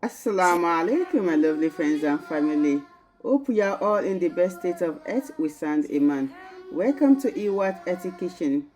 Assalamu Alaikum, my lovely friends and family. Hope you are all in the best state of health with sound Iman. Welcome to IWHAT Kitchen.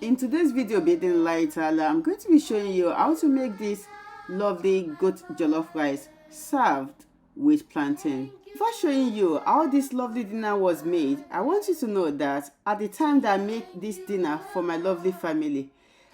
In today's video, Bihidinillahi Tahaallah, I'm going to be showing you how to make this lovely goat jollof rice served with plantain. Before showing you how this lovely dinner was made, I want you to know that at the time that I made this dinner for my lovely family,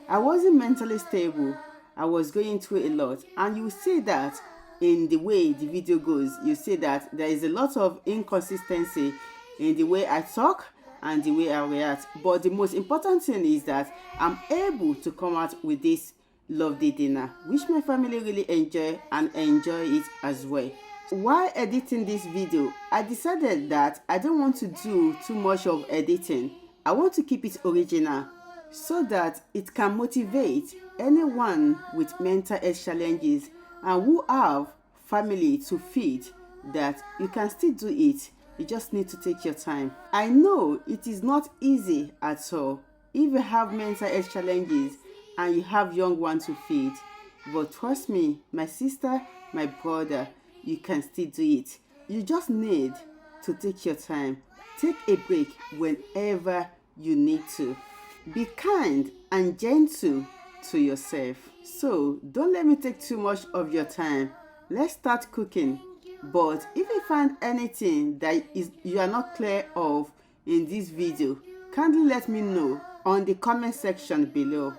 I wasn't mentally stable. I was going through a lot, and you see that in the way the video goes. You see that there is a lot of inconsistency in the way I talk and the way I react, but the most important thing is that I'm able to come out with this lovely dinner which my family really enjoy and enjoy it as well. While editing this video, I decided that I don't want to do too much of editing. I want to keep it original so that it can motivate anyone with mental health challenges and who have family to feed, that you can still do it. You just need to take your time. I know it is not easy at all if you have mental health challenges and you have young ones to feed, but trust me, my sister, my brother, you can still do it. You just need to take your time. Take a break whenever you need to. Be kind and gentle to yourself. So don't let me take too much of your time. Let's start cooking. But if you find anything that you are not clear of in this video, kindly let me know on the comment section below.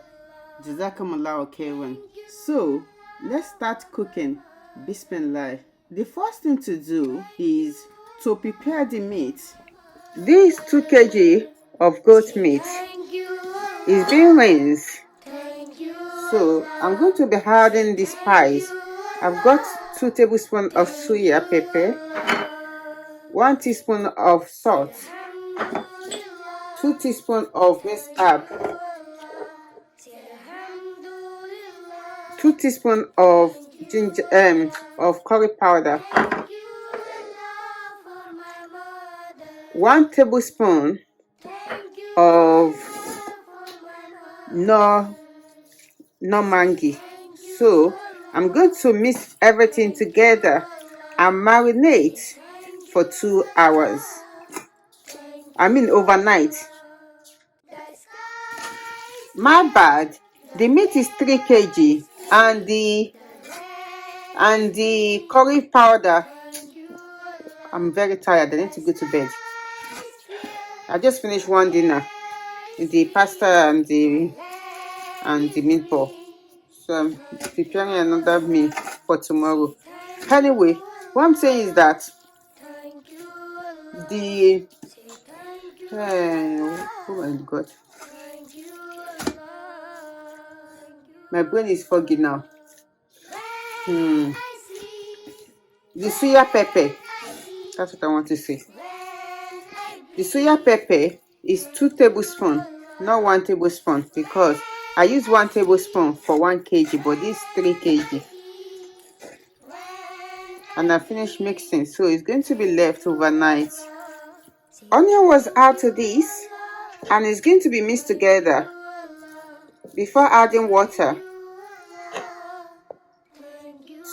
Jazakumullahu khairan. So let's start cooking. Bismillah. The first thing to do is to prepare the meat. This 2 kg of goat meat is being rinsed. So I'm going to be adding the spice. I've got 2 tablespoons of soya pepper, 1 teaspoon of salt, 2 teaspoons of minced herb, 2 teaspoons of ginger of curry powder, 1 tablespoon of no mangi. So I'm going to mix everything together and marinate for 2 hours. I mean overnight. My bad. The meat is 3 kg and the curry powder. I'm very tired. I need to go to bed. I just finished one dinner, the pasta and the meatball. So I'm preparing another meal for tomorrow. Anyway, what I'm saying is that oh my god, my brain is foggy now. The soya pepper, that's what I want to say. The soya pepper is 2 tablespoons, not 1 tablespoon, because I use 1 tablespoon for 1 kg, but this 3 kg. And I finished mixing, so it's going to be left overnight. Onion was added to this, and it's going to be mixed together before adding water.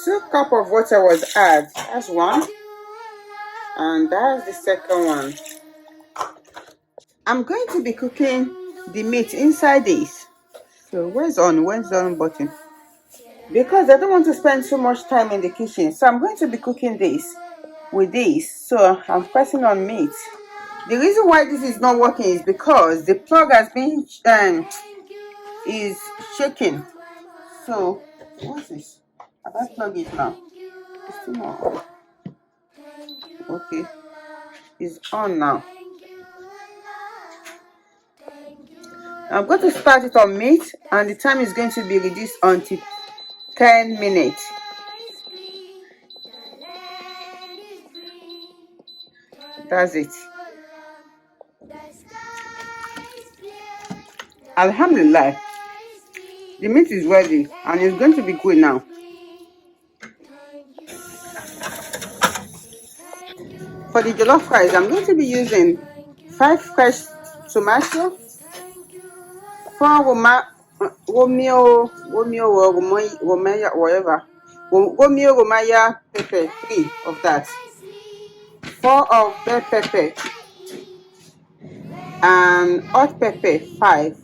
2 cups of water was added. That's one, and that's the second one. I'm going to be cooking the meat inside this. So where's the on button? Because I don't want to spend so much time in the kitchen, so I'm going to be cooking this with this. So I'm pressing on meat. The reason why this is not working is because the plug has been is shaking. So what's this? Have I plugged it now? It's still not on. Okay, it's on now. I'm going to start it on meat, and the time is going to be reduced until 10 minutes. That's it. Alhamdulillah, the meat is ready and it's going to be good now. For the jollof rice, I'm going to be using 5 fresh tomatoes, 4 romeo, whatever, Gomio Romaya pepper, 3 of that. 4 of bell pepper. And hot pepper, 5.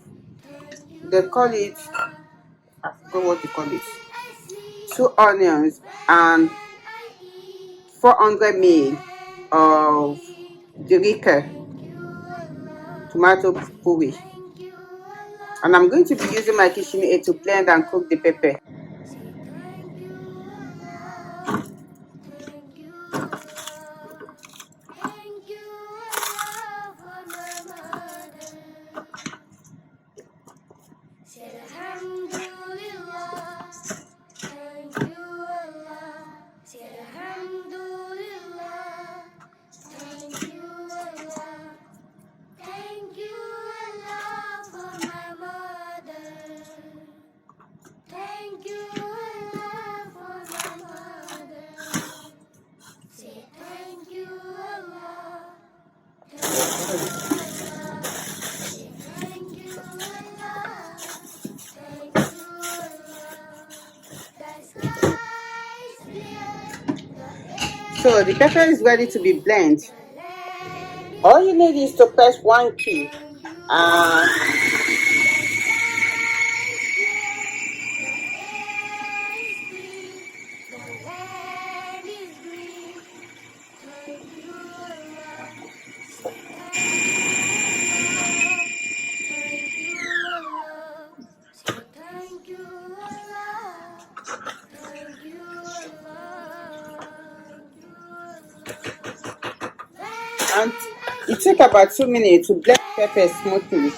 They call it, I forgot what they call it. 2 onions and 400 ml of Jerica tomato puree. And I'm going to be using my kitchen aid to blend and cook the pepper. So the pepper is ready to be blended. All you need is to press one key. And it took about 2 minutes to blend pepper smoothly.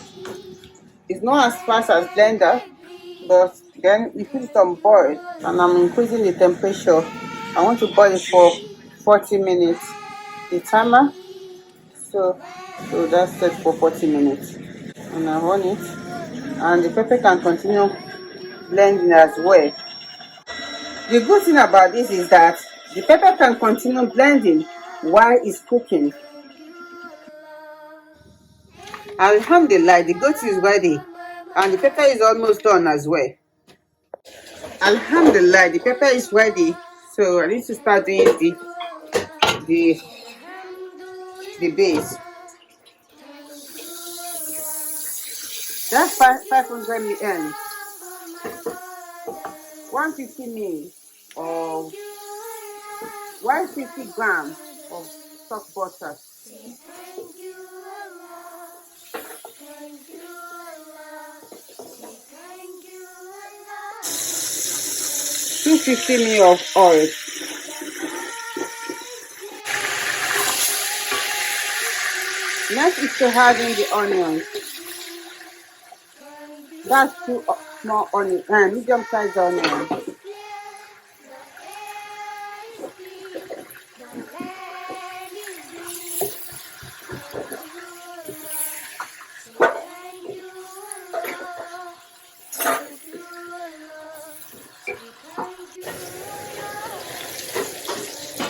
It's not as fast as blender, but then we put it on boil, and I'm increasing the temperature. I want to boil it for 40 minutes. The timer, so that's set for 40 minutes. And I run it, and the pepper can continue blending as well. The good thing about this is that the pepper can continue blending while it's cooking. Alhamdulillah, the goat is ready, and the pepper is almost done as well. Alhamdulillah, the pepper is ready, so I need to start doing the base. That's 500 ml, 150 ml of 150 grams of stock butter. 250 ml of oil. Next is to add in the onions. That's 2 small onions, medium-sized onions.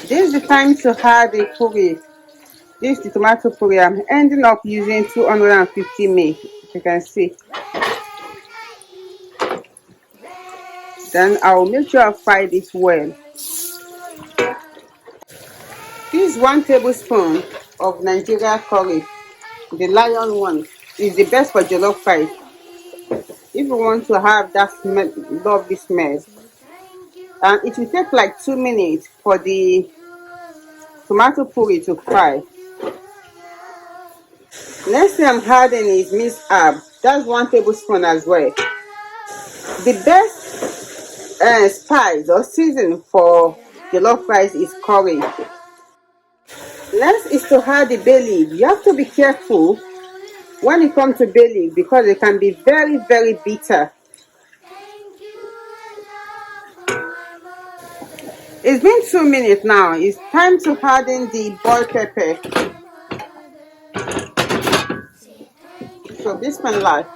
This is the time to add the puree. This is the tomato puree. I'm ending up using 250 ml, if you can see. Then I will make sure I fry this well. This 1 tablespoon of Nigeria curry, the lion one, is the best for jollof rice. If you want to have that smell, lovely smell. And it will take like 2 minutes for the tomato puree to fry. Next thing I'm adding is minced herb. That's 1 tablespoon as well. The best spice or season for jollof rice is curry. Next is to add the bay leaf. You have to be careful when it comes to bay leaf because it can be very, very bitter. It's been 2 minutes now. It's time to add in the boiled pepper. So bismillah.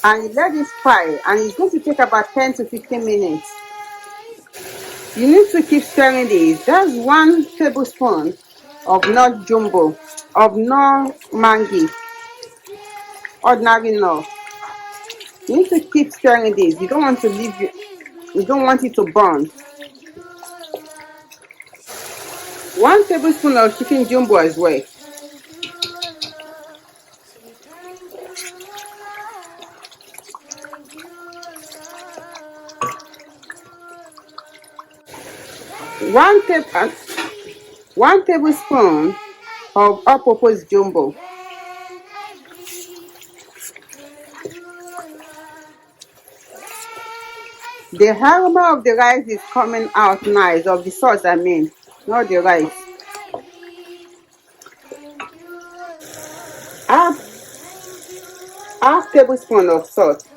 And you let it fry, and it's going to take about 10 to 15 minutes. You need to keep stirring this. That's 1 tablespoon of nut jumbo. of no mangi, ordinary no. You need to keep stirring this. You don't want to leave it, you don't want it to burn. 1 tablespoon of chicken jumbo as well. One tablespoon of all-purpose jumbo. The aroma of the rice is coming out nice, of the sauce I mean, not the rice. Half tablespoon of salt.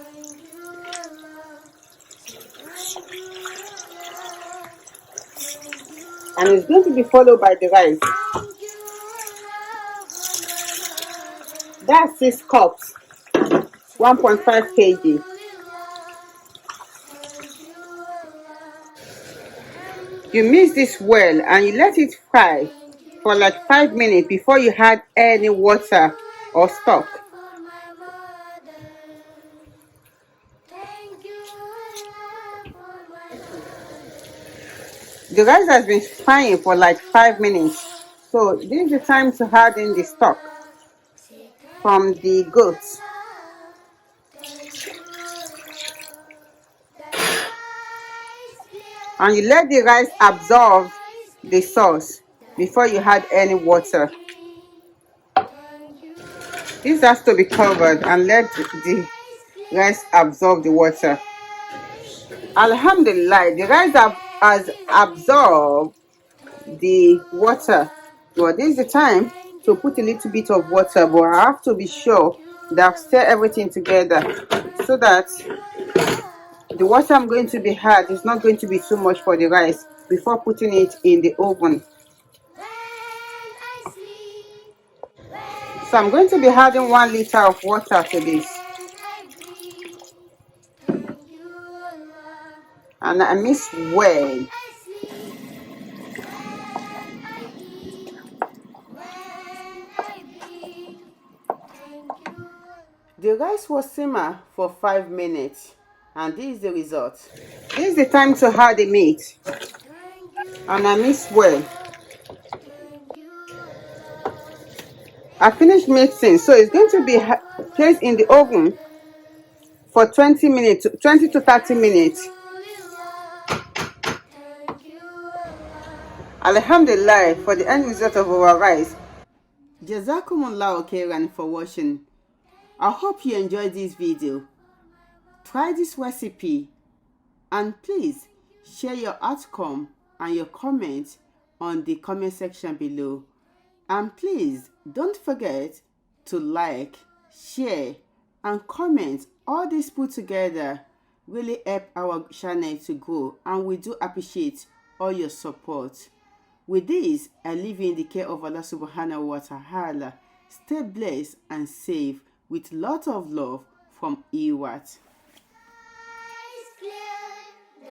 And it's going to be followed by the rice. That's 6 cups, 1.5 kg. You mix this well and you let it fry for like 5 minutes before you add any water or stock. The rice has been frying for like 5 minutes, so this is the time to add in the stock from the goats. And you let the rice absorb the sauce before you add any water. This has to be covered and let the rice absorb the water. Alhamdulillah, the rice has absorbed the water. Well, this is the time to put a little bit of water, but I have to be sure that I've stirred everything together so that the water I'm going to be add is not going to be too much for the rice before putting it in the oven. So I'm going to be adding 1 liter of water to this. And I mix well. The rice will simmer for 5 minutes, and this is the result. This is the time to add the meat, and I mix well. I finished mixing, so it's going to be placed in the oven for 20 to 30 minutes. Alhamdulillah for the end result of our rice. Jazakumullahu khairan for watching. I hope you enjoyed this video. Try this recipe and please share your outcome and your comments on the comment section below. And please don't forget to like, share and comment. All this put together really help our channel to grow, and we do appreciate all your support. With this, I leave you in the care of Allah Subhannahu Wata Ala. Stay blessed and safe with lot of love from IWHAT.